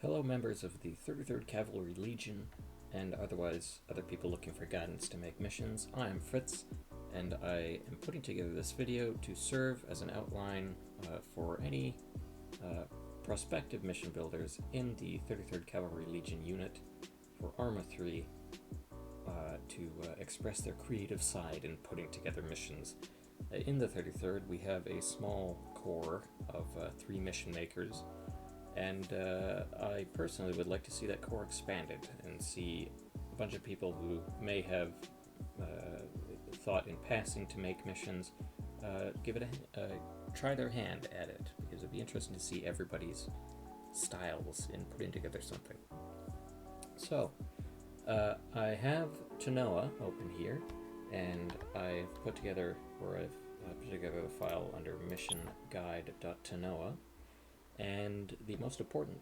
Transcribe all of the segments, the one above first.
Hello members of the 33rd Cavalry Legion and otherwise other people looking for guidance to make missions. I am Fritz and I am putting together this video to serve as an outline for any prospective mission builders in the 33rd Cavalry Legion unit for ArmA3 to express their creative side in putting together missions. In the 33rd we have a small corps of 3 mission makers, and I personally would like to see that corps expanded and see a bunch of people who may have thought in passing to make missions give it try their hand at it, because it'd be interesting to see everybody's styles in putting together something. So I have Tanoa open here, and I've put together the file under mission guide.tanoa. And the most important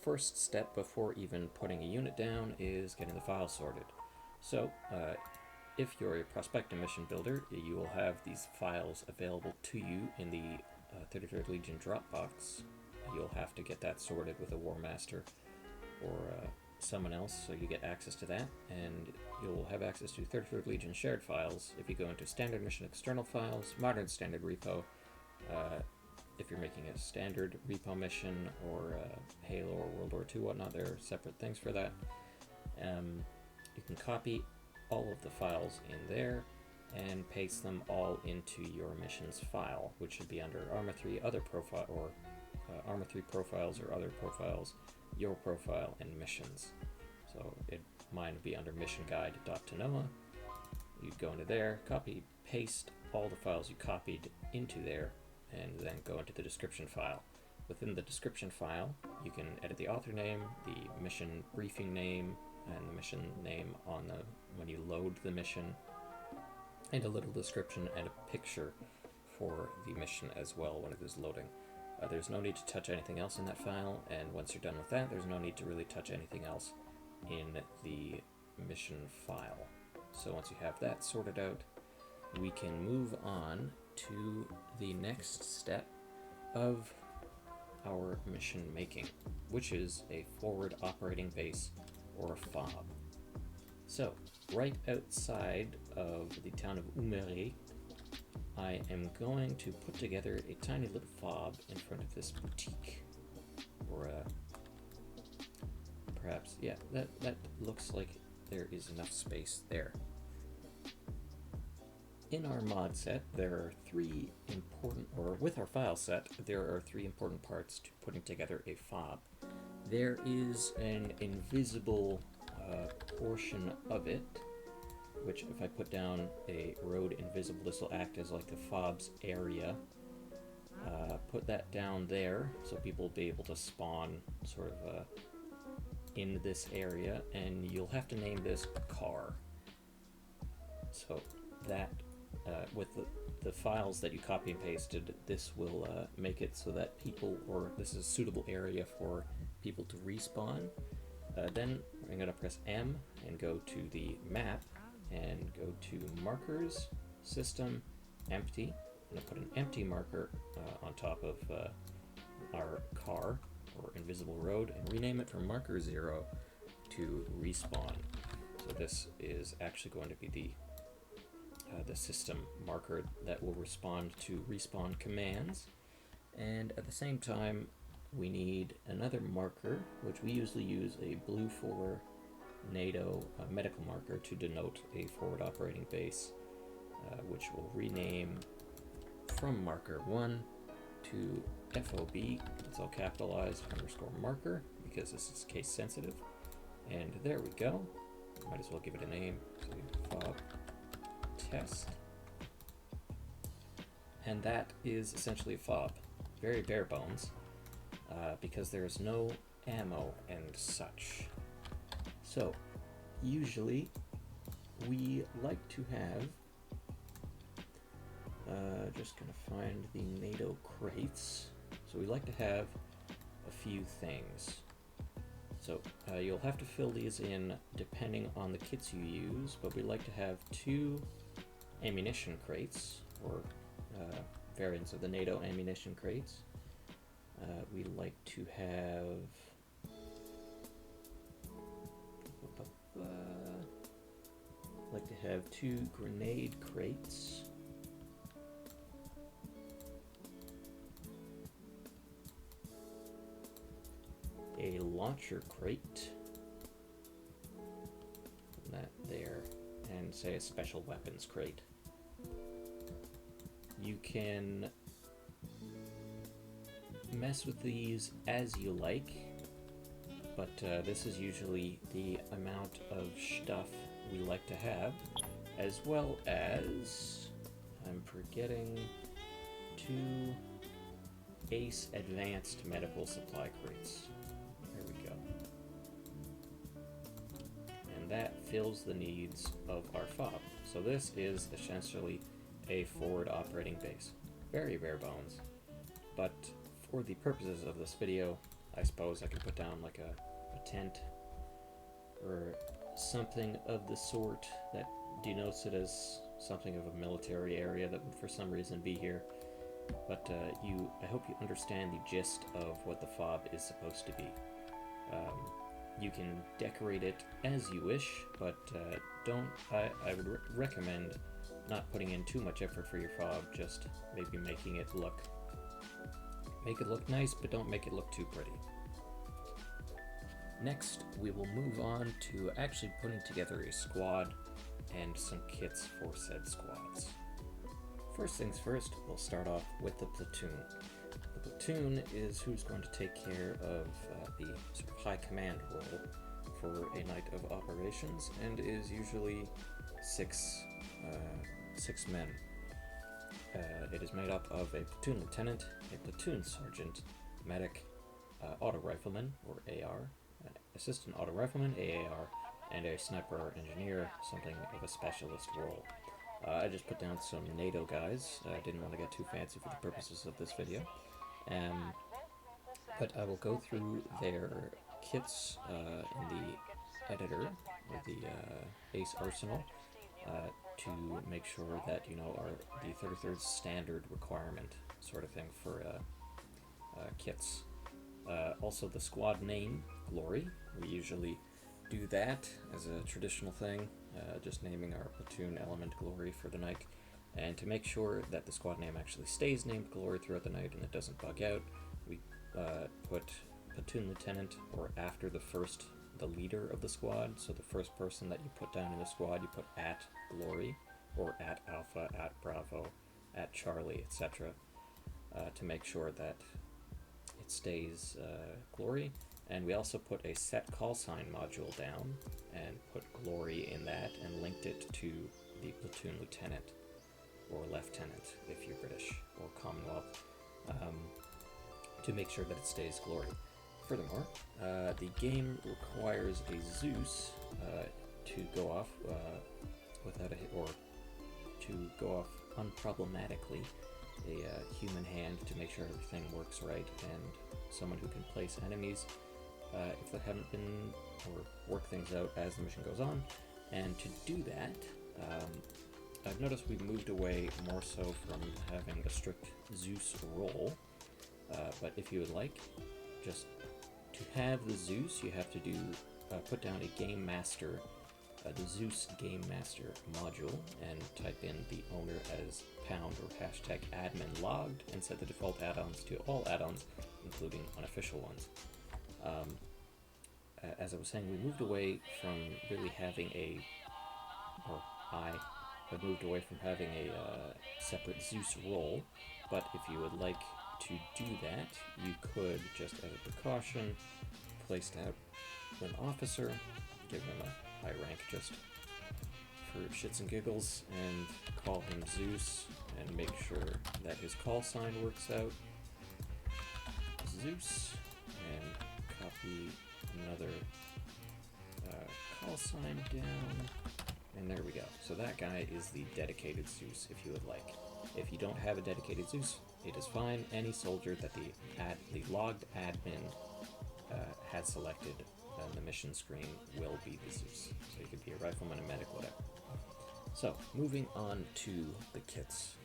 first step before even putting a unit down is getting the file sorted. So if you're a prospective mission builder, you will have these files available to you in the 33rd Legion Dropbox. You'll have to get that sorted with a War Master or someone else, so you get access to that, and you'll have access to 33rd Legion shared files if you go into Standard Mission External Files, Modern Standard Repo. If you're making a standard repo mission or Halo or World War II, whatnot, there are separate things for that. You can copy all of the files in there and paste them all into your missions file, which should be under ArmA3 other profile, or ArmA3 profiles or other profiles, your profile, and missions. So mine would be under mission guide.tanoa. You'd go into there, copy, paste all the files you copied into there, and then go into the description file. Within the description file, you can edit the author name, the mission briefing name, and the mission name when you load the mission, and a little description and a picture for the mission as well when it is loading. There's no need to touch anything else in that file, and once you're done with that, there's no need to really touch anything else in the mission file. So once you have that sorted out, we can move on to the next step of our mission making, which is a forward operating base, or a FOB. So, right outside of the town of Umere, I am going to put together a tiny little FOB in front of this boutique, or perhaps, yeah, that looks like there is enough space there. In our mod set, there are with our file set, there are 3 important parts to putting together a FOB. There is an invisible portion of it, which if I put down a road invisible, this will act as like the FOB's area. Put that down there so people will be able to spawn sort of in this area, and you'll have to name this car. So that with the files that you copy and pasted, this will make it so that this is a suitable area for people to respawn. Then I'm going to press M and go to the map and go to markers, system, empty. I'm going to put an empty marker on top of our car or invisible road and rename it from marker 0 to respawn. So this is actually going to be the system marker that will respond to respawn commands. And at the same time, we need another marker, which we usually use a blue for NATO medical marker to denote a forward operating base, which will rename from marker 1 to FOB, it's all capitalized, _marker, because this is case sensitive. And there we go. Might as well give it a name. So FOB test. And that is essentially a FOB. Very bare bones, because there is no ammo and such. So, usually, we like to have, just gonna find the NATO crates. So we like to have a few things. So you'll have to fill these in depending on the kits you use, but we like to have 2 ammunition crates, or variants of the NATO ammunition crates. We like to have have 2 grenade crates. A launcher crate. That there. And say a special weapons crate. You can mess with these as you like, but this is usually the amount of stuff we like to have, as well as, I'm forgetting, 2 Ace Advanced Medical Supply crates. There we go. And that fills the needs of our fob. So this is essentially a forward operating base. Very bare bones, but for the purposes of this video, I suppose I can put down like a tent or something of the sort that denotes it as something of a military area that would for some reason be here. But I hope you understand the gist of what the fob is supposed to be. You can decorate it as you wish, but I would recommend not putting in too much effort for your fob, just maybe make it look nice, but don't make it look too pretty. Next, we will move on to actually putting together a squad and some kits for said squads. First things first, we'll start off with the platoon. The platoon is who's going to take care of the sort of high command role for a night of operations, and is usually six men. It is made up of a platoon lieutenant, a platoon sergeant, medic, auto rifleman or AR, assistant auto rifleman AAR, and a sniper or engineer, something of a specialist role. I just put down some NATO guys. I didn't want to get too fancy for the purposes of this video, but I will go through their kits in the editor or the Ace Arsenal to make sure that are the 33rd standard requirement sort of thing for kits. Also the squad name, Glory. We usually do that as a traditional thing, just naming our platoon element Glory for the night. And to make sure that the squad name actually stays named Glory throughout the night and it doesn't bug out, we put platoon lieutenant or after the leader of the squad. So the first person that you put down in the squad, you put at Glory or at Alpha, at Bravo, at Charlie, etc. To make sure that it stays Glory. And we also put a set call sign module down and put Glory in that and linked it to the platoon lieutenant or lieutenant if you're British or Commonwealth, to make sure that it stays Glory. Furthermore, the game requires a Zeus to go off without a hit, or to go off unproblematically, a human hand to make sure everything works right, and someone who can place enemies if they haven't been, or work things out as the mission goes on. And to do that, I've noticed we've moved away more so from having a strict Zeus role, but if you would like, just to have the Zeus, you have to put down a game master, the Zeus game master module, and type in the owner as pound or hashtag admin logged, and set the default add-ons to all add-ons, including unofficial ones. As I was saying, we moved away from really having I have moved away from having a separate Zeus role, but if you would like to do that, you could, just as a precaution, place out an officer, give him a high rank just for shits and giggles, and call him Zeus, and make sure that his call sign works out. Zeus, and copy another call sign down, and there we go. So that guy is the dedicated Zeus, if you would like. If you don't have a dedicated Zeus, it is fine. Any soldier that the logged admin has selected on the mission screen will be the Zeus. So you could be a rifleman, a medic, whatever. So, moving on to the kits.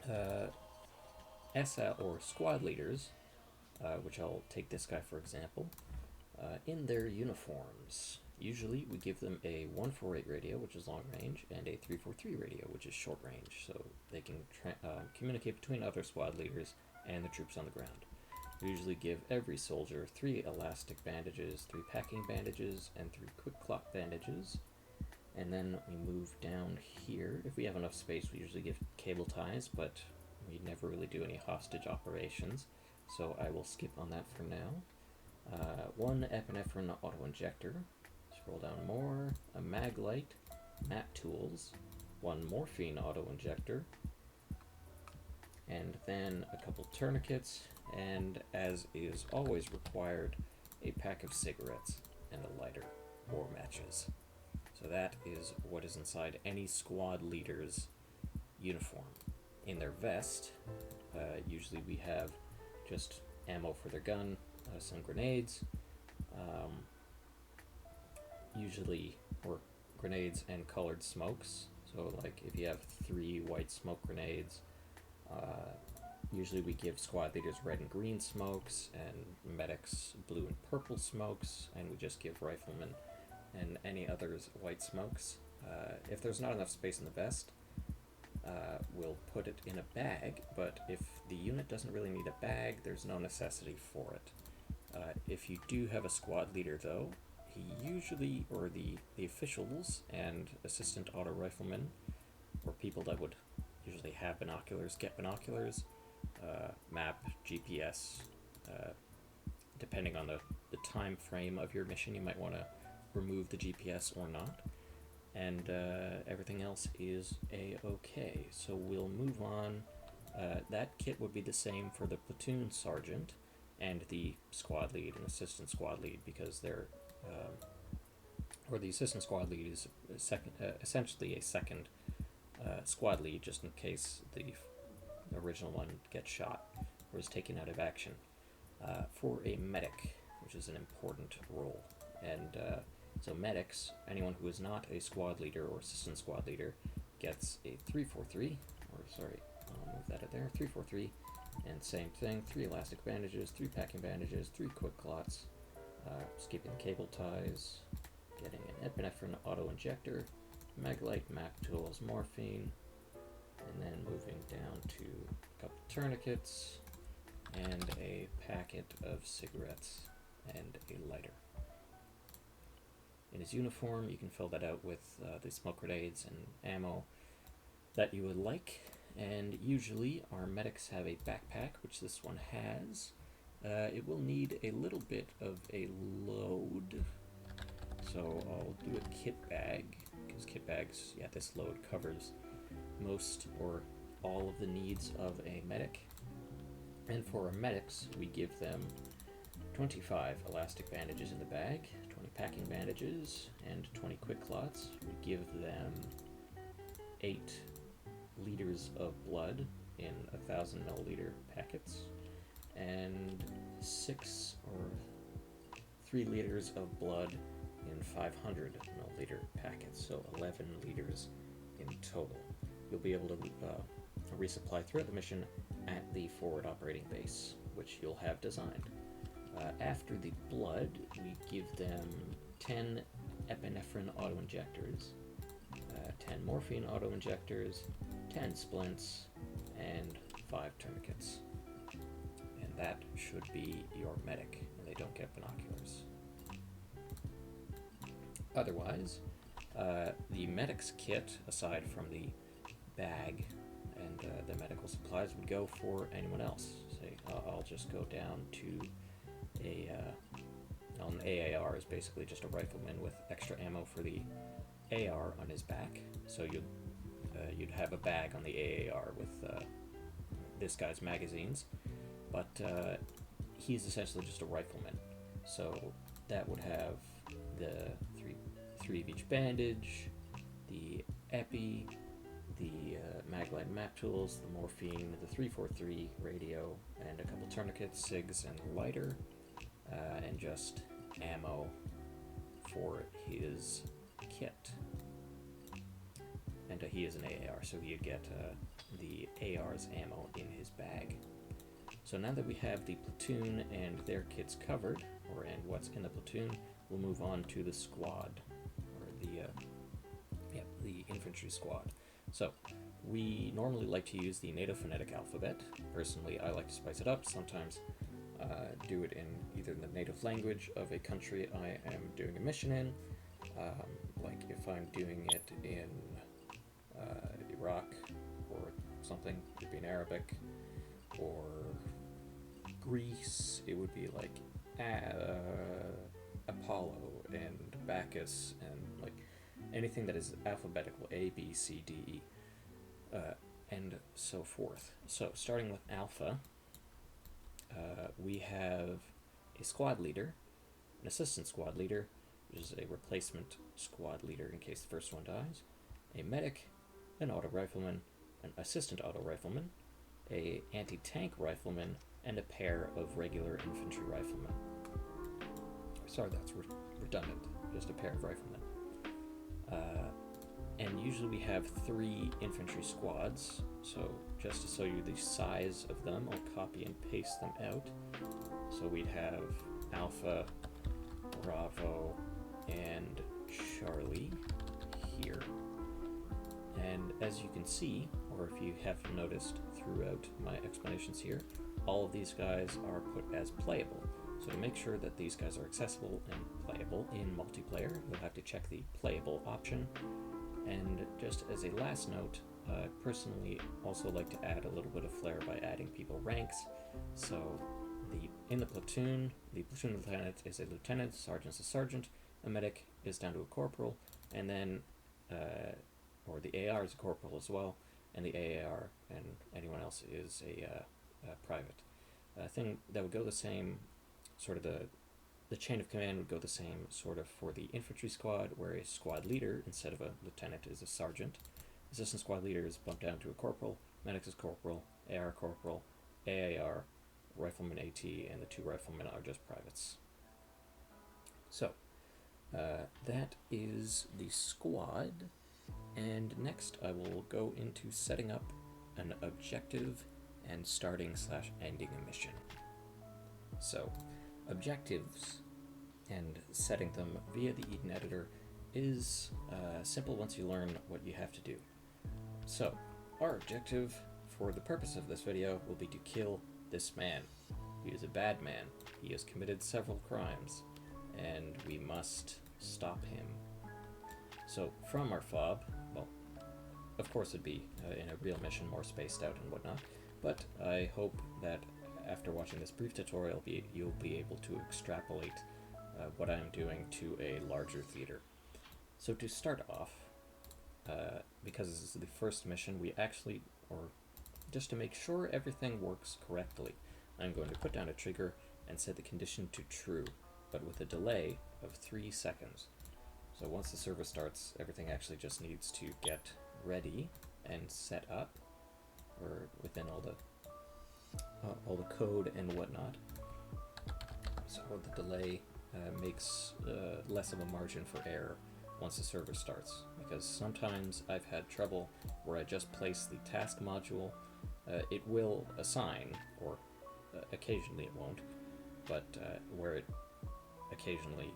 SL, or squad leaders, which I'll take this guy for example, in their uniforms, Usually we give them a 148 radio, which is long range, and a 343 radio, which is short range, so they can communicate between other squad leaders and the troops on the ground. We usually give every soldier 3 elastic bandages, 3 packing bandages, and 3 quick clot bandages. And then we move down here. If we have enough space, we usually give cable ties, but we never really do any hostage operations, so I will skip on that for now. 1 epinephrine auto-injector. Scroll down more. A mag light, map tools, 1 morphine auto-injector, and then a couple tourniquets, and as is always required, a pack of cigarettes and a lighter or matches. So that is what is inside any squad leader's uniform. In their vest, usually we have just ammo for their gun, some grenades, usually, or grenades and colored smokes. So like if you have 3 white smoke grenades, usually we give squad leaders red and green smokes, and medics blue and purple smokes, and we just give riflemen and any others white smokes. If there's not enough space in the vest, we'll put it in a bag, but if the unit doesn't really need a bag, there's no necessity for it. If you do have a squad leader though, he usually, or the officials and assistant auto riflemen, or people that would usually have binoculars, get binoculars, map, GPS, depending on the time frame of your mission, you might want to remove the GPS or not, and everything else is a-okay. So we'll move on. That kit would be the same for the platoon sergeant and the squad lead and assistant squad lead, because they're or the assistant squad lead is essentially a second squad lead, just in case the original one gets shot or is taken out of action. For a medic, which is an important role, and so medics, anyone who is not a squad leader or assistant squad leader, gets a 343, or sorry, I'll move that out there, 343, and same thing, 3 elastic bandages, 3 packing bandages, 3 quick clots, skipping cable ties, getting an epinephrine auto-injector, maglite, map tools, morphine, and then moving down to a couple tourniquets, and a packet of cigarettes, and a lighter. In his uniform, you can fill that out with the smoke grenades and ammo that you would like, and usually our medics have a backpack, which this one has. It will need a little bit of a load, so I'll do a kit bag, because kit bags, yeah, this load covers most or all of the needs of a medic. And for our medics, we give them 25 elastic bandages in the bag, 20 packing bandages, and 20 quick clots. We give them 8 liters of blood in 1,000 milliliter packets, and 6 or 3 liters of blood in 500 milliliter packets, so 11 liters in total. You'll be able to resupply throughout the mission at the forward operating base, which you'll have designed. After the blood, we give them 10 epinephrine auto-injectors, 10 morphine auto-injectors, 10 splints, and 5 tourniquets. And that should be your medic, and they don't get binoculars. Otherwise, the medic's kit, aside from the bag and the medical supplies, would go for anyone else. Say, I'll just go down to an AAR is basically just a rifleman with extra ammo for the AR on his back. So you'd have a bag on the AAR with this guy's magazines, but he's essentially just a rifleman. So that would have the three of each bandage, the epi, the maglite map tools, the morphine, the 343 radio, and a couple tourniquets, cigs, and lighter, and just ammo for his kit. And he is an AAR, so he'd get the AR's ammo in his bag. So now that we have the platoon and their kits covered, and what's in the platoon, we'll move on to the squad, or the infantry squad. So we normally like to use the native phonetic alphabet. Personally, I like to spice it up. Sometimes do it in either the native language of a country I am doing a mission in, like if I'm doing it in Iraq or something, it would be in Arabic, or Greece, it would be like Apollo and Bacchus, and like anything that is alphabetical, A, B, C, D, E, and so forth. So starting with Alpha, we have a squad leader, an assistant squad leader, which is a replacement squad leader in case the first one dies, a medic, an auto rifleman, an assistant auto rifleman, a anti-tank rifleman, and a pair of regular infantry riflemen. Sorry, that's redundant, just a pair of riflemen. And usually we have 3 infantry squads, so just to show you the size of them, I'll copy and paste them out. So we'd have Alpha, Bravo, and Charlie here. And as you can see, or if you have noticed throughout my explanations here, all of these guys are put as playable. So to make sure that these guys are accessible and playable in multiplayer, you'll have to check the playable option. And just as a last note, I personally also like to add a little bit of flair by adding people ranks. So in the platoon lieutenant is a lieutenant, sergeant's a sergeant, a medic is down to a corporal, and then or the AR is a corporal as well, and the AAR and anyone else is a private. Thing that would go the same, sort of the chain of command would go the same sort of for the infantry squad, where a squad leader instead of a lieutenant is a sergeant. Assistant squad leader is bumped down to a corporal, medic is corporal, AR corporal, AAR, rifleman AT, and the 2 riflemen are just privates. So that is the squad, and next I will go into setting up an objective and starting/ending a mission. So objectives and setting them via the Eden editor is simple once you learn what you have to do. So our objective for the purpose of this video will be to kill this man. He is a bad man. He has committed several crimes, and we must stop him. So from our fob, well, of course it'd be in a real mission more spaced out and whatnot, but I hope that after watching this brief tutorial you'll be able to extrapolate what I'm doing to a larger theater. So to start off, because this is the first mission, we actually, or just to make sure everything works correctly, I'm going to put down a trigger and set the condition to true, but with a delay of 3 seconds. So once the server starts, everything actually just needs to get ready and set up, or within all the code and whatnot. So the delay makes less of a margin for error once the server starts, because sometimes I've had trouble where I just place the task module. It will assign, or occasionally it won't, but where it occasionally,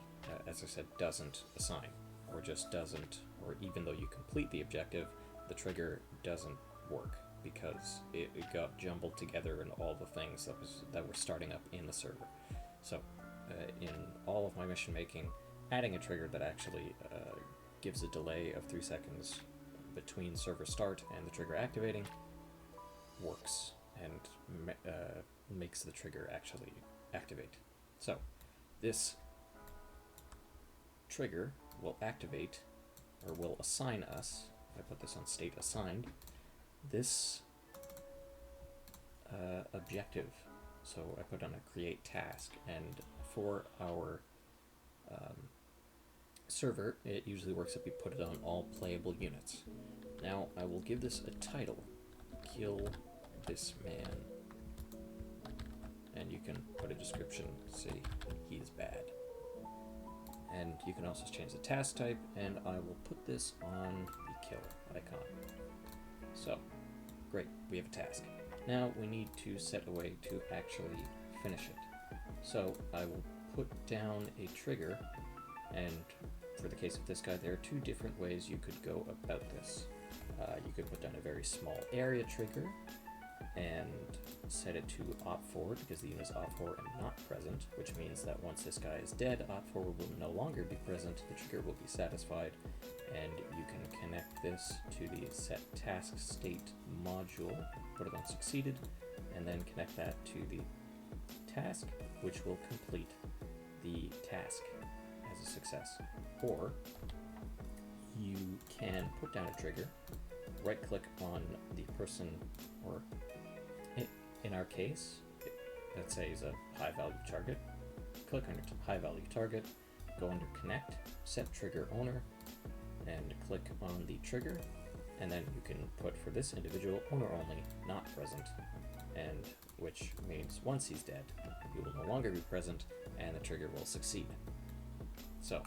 as I said, doesn't assign, or just doesn't, or even though you complete the objective, the trigger doesn't work because it got jumbled together in all the things that were starting up in the server. So in all of my mission making, adding a trigger that actually gives a delay of 3 seconds between server start and the trigger activating works, and makes the trigger actually activate. So this trigger will activate, or will assign us, if I put this on state assigned, this objective. So I put on a create task, and for our server, it usually works if we put it on all playable units. Now I will give this a title, kill this man, and you can put a description, say he's bad. And you can also change the task type, and I will put this on the kill icon. So, great, we have a task. Now we need to set a way to actually finish it. So I will put down a trigger, and for the case of this guy, there are two different ways you could go about this. You could put down a very small area trigger and set it to Op4 because the unit is Op4 and not present, which means that once this guy is dead, Op4 will no longer be present, the trigger will be satisfied, and you can connect this to the set task state module, put it on succeeded, and then connect that to the task, which will complete the task as a success. Or you can put down a trigger, right click on the person, or in our case, let's say is a high value target, click on your high value target, go under connect, set trigger owner, and click on the trigger, and then you can put for this individual owner only, not present, and which means once he's dead, he will no longer be present and the trigger will succeed. So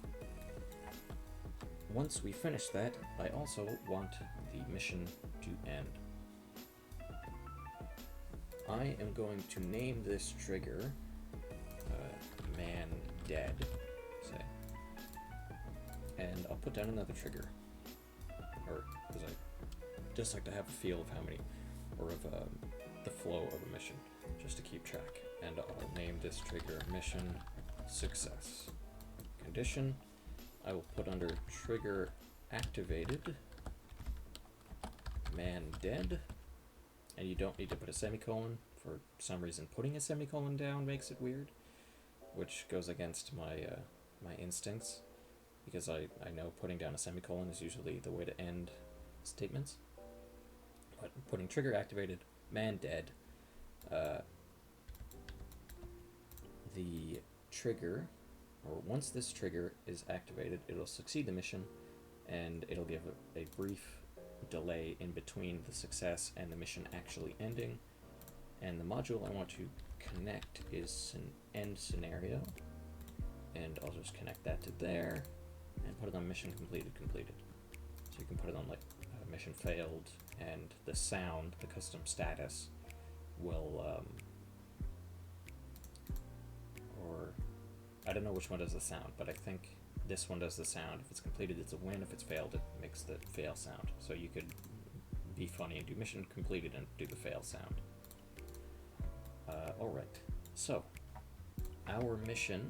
once we finish that, I also want the mission to end. I am going to name this trigger man dead, say, and I'll put down another trigger, or because I just like to have a feel of how many, or of the flow of a mission, just to keep track. And I'll name this trigger mission success. Condition, I will put under trigger activated man dead, and you don't need to put a semicolon. For some reason, putting a semicolon down makes it weird, which goes against my my instincts, because I know putting down a semicolon is usually the way to end statements. But putting trigger activated man dead, the trigger, or once this trigger is activated, it'll succeed the mission, and it'll give a brief delay in between the success and the mission actually ending. And the module I want to connect is an end scenario, and I'll just connect that to there and put it on mission completed. So you can put it on like mission failed, and the sound, the custom status, will or I don't know which one does the sound, but I think this one does the sound. If it's completed, it's a win. If it's failed, it makes the fail sound. So you could be funny and do mission completed and do the fail sound. Alright, so our mission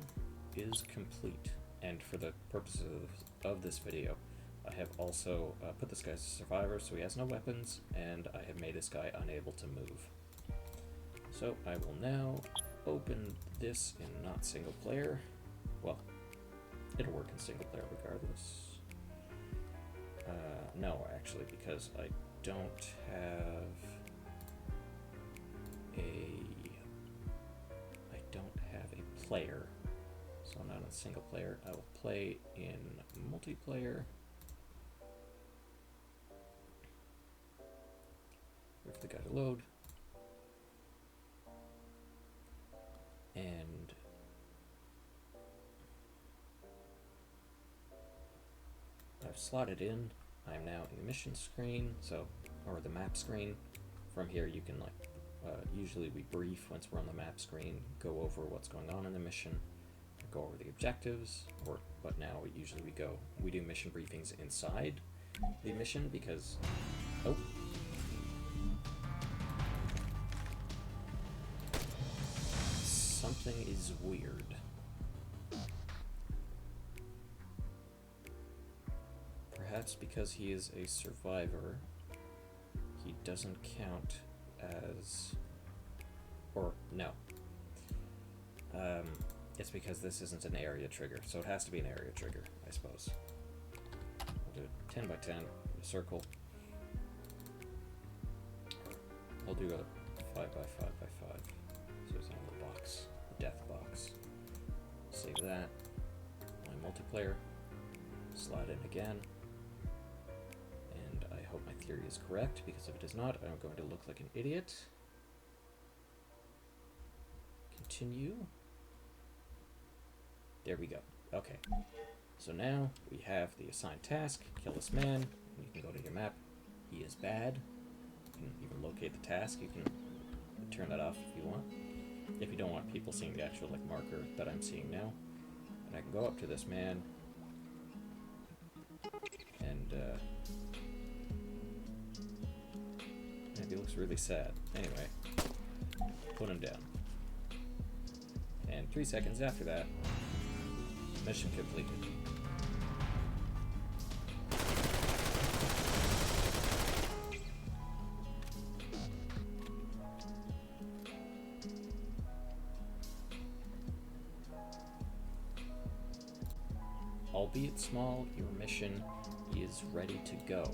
is complete, and for the purposes of this video, I have also put this guy as a survivor, so he has no weapons, and I have made this guy unable to move. So I will now open this in not single player. Well, it'll work in single player regardless. No, actually, because I don't have a player, so I'm not in single player. I will play in multiplayer. Wait for the guy to load. And I've slotted in. I'm now in the mission screen, so, or the map screen. From here you can like, usually we brief once we're on the map screen, go over what's going on in the mission, go over the objectives, but now we do mission briefings inside the mission because, oh. Something is weird. Perhaps because he is a survivor, he doesn't count as, or no. It's because this isn't an area trigger, so it has to be an area trigger, I suppose. We'll do 10 by 10, a circle. I'll do a 5 by 5 by 5. So it's on the box, death box. Save that. My multiplayer. Slide in again. And I hope my theory is correct, because if it is not, I'm going to look like an idiot. Continue. There we go. Okay. So now we have the assigned task, kill this man. You can go to your map. He is bad. You can even locate the task. You can turn that off if you want. if you don't want people seeing the actual like marker that I'm seeing now. And I can go up to this man and he looks really sad. Anyway, put him down. And 3 seconds after that, mission completed. Albeit small, your mission is ready to go.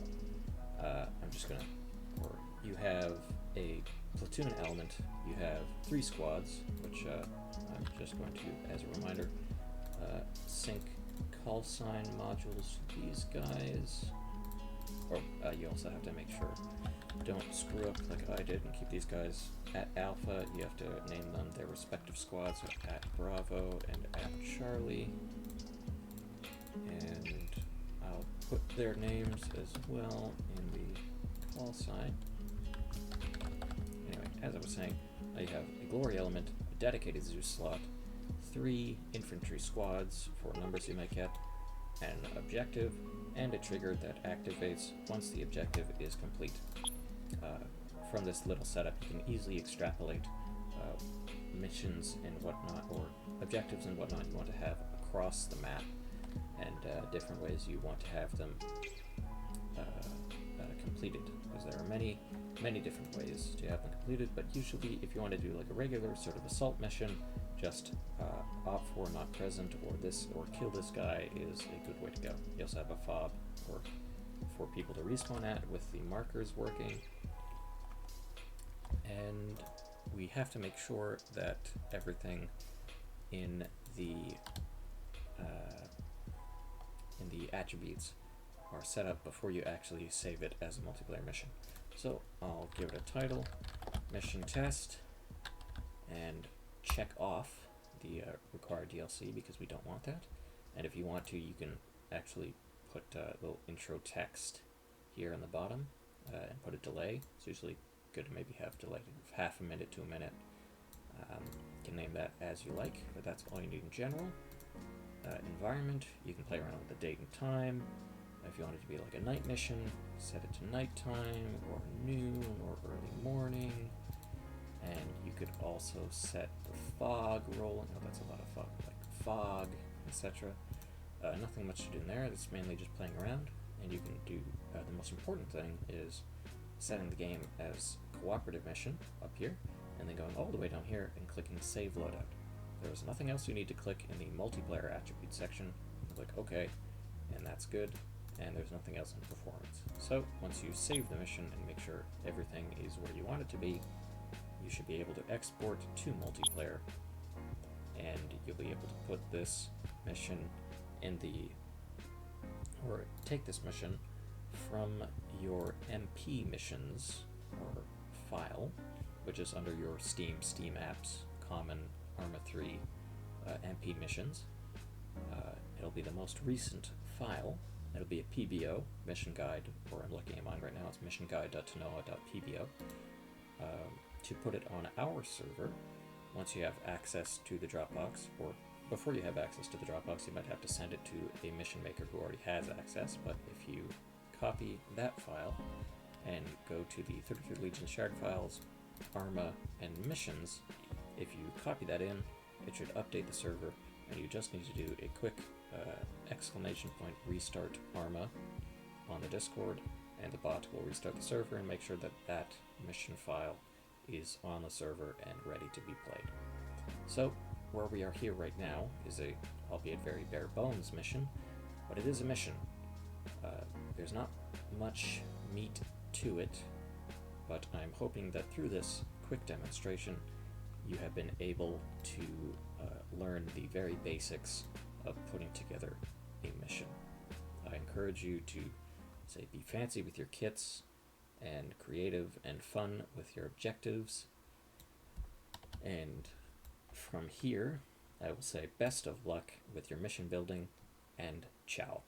You have a platoon element, you have 3 squads, which I'm just going to, as a reminder, sync call sign modules to these guys. Or you also have to make sure don't screw up like I did and keep these guys at Alpha. You have to name them their respective squads, so at Bravo and at Charlie. And I'll put their names as well in the call sign. Anyway, as I was saying, you have a glory element, a dedicated Zeus slot, 3 infantry squads for numbers you might get, an objective, and a trigger that activates once the objective is complete. From this little setup, you can easily extrapolate missions and whatnot, or objectives and whatnot you want to have across the map, and different ways you want to have them completed, because there are many different ways to have them completed. But usually, if you want to do like a regular sort of assault mission, just opt for not present or this or kill this guy is a good way to go. You also have a fob for people to respawn at with the markers working, and we have to make sure that everything in the attributes are set up before you actually save it as a multiplayer mission. So I'll give it a title, mission test, and check off the required DLC because we don't want that. And if you want to, you can actually put a little intro text here on the bottom and put a delay. It's usually good to maybe have delay of half a minute to a minute. You can name that as you like, but that's all you need in general. Environment, you can play around with the date and time. If you want it to be like a night mission, set it to nighttime or noon or early morning. And you could also set the fog rolling. Oh, that's a lot of fog, like fog, etc. Nothing much to do in there. It's mainly just playing around. And you can do the most important thing is setting the game as cooperative mission up here, and then going all the way down here and clicking Save Loadout. There's nothing else you need to click in the multiplayer attribute section. Click OK, and that's good. And there's nothing else in performance. So once you save the mission and make sure everything is where you want it to be, you should be able to export to multiplayer, and you'll be able to put this mission in or take this mission from your MP missions or file, which is under your Steam Apps Common ArmA3 MP missions. It'll be the most recent file. It'll be a PBO, mission guide, or I'm looking at mine right now, it's missionguide.tanoa.pbo. To put it on our server, once you have access to the Dropbox, or before you have access to the Dropbox, you might have to send it to a mission maker who already has access, but if you copy that file and go to the 33rd Legion shared files, ArmA, and missions, if you copy that in, it should update the server, and you just need to do a quick !restart ArmA on the Discord, and the bot will restart the server and make sure that that mission file is on the server and ready to be played. So where we are here right now is a, albeit very bare bones mission, but it is a mission. There's not much meat to it, but I'm hoping that through this quick demonstration you have been able to learn the very basics of putting together a mission. I encourage you to be fancy with your kits and creative and fun with your objectives. And from here, I will say best of luck with your mission building, and ciao.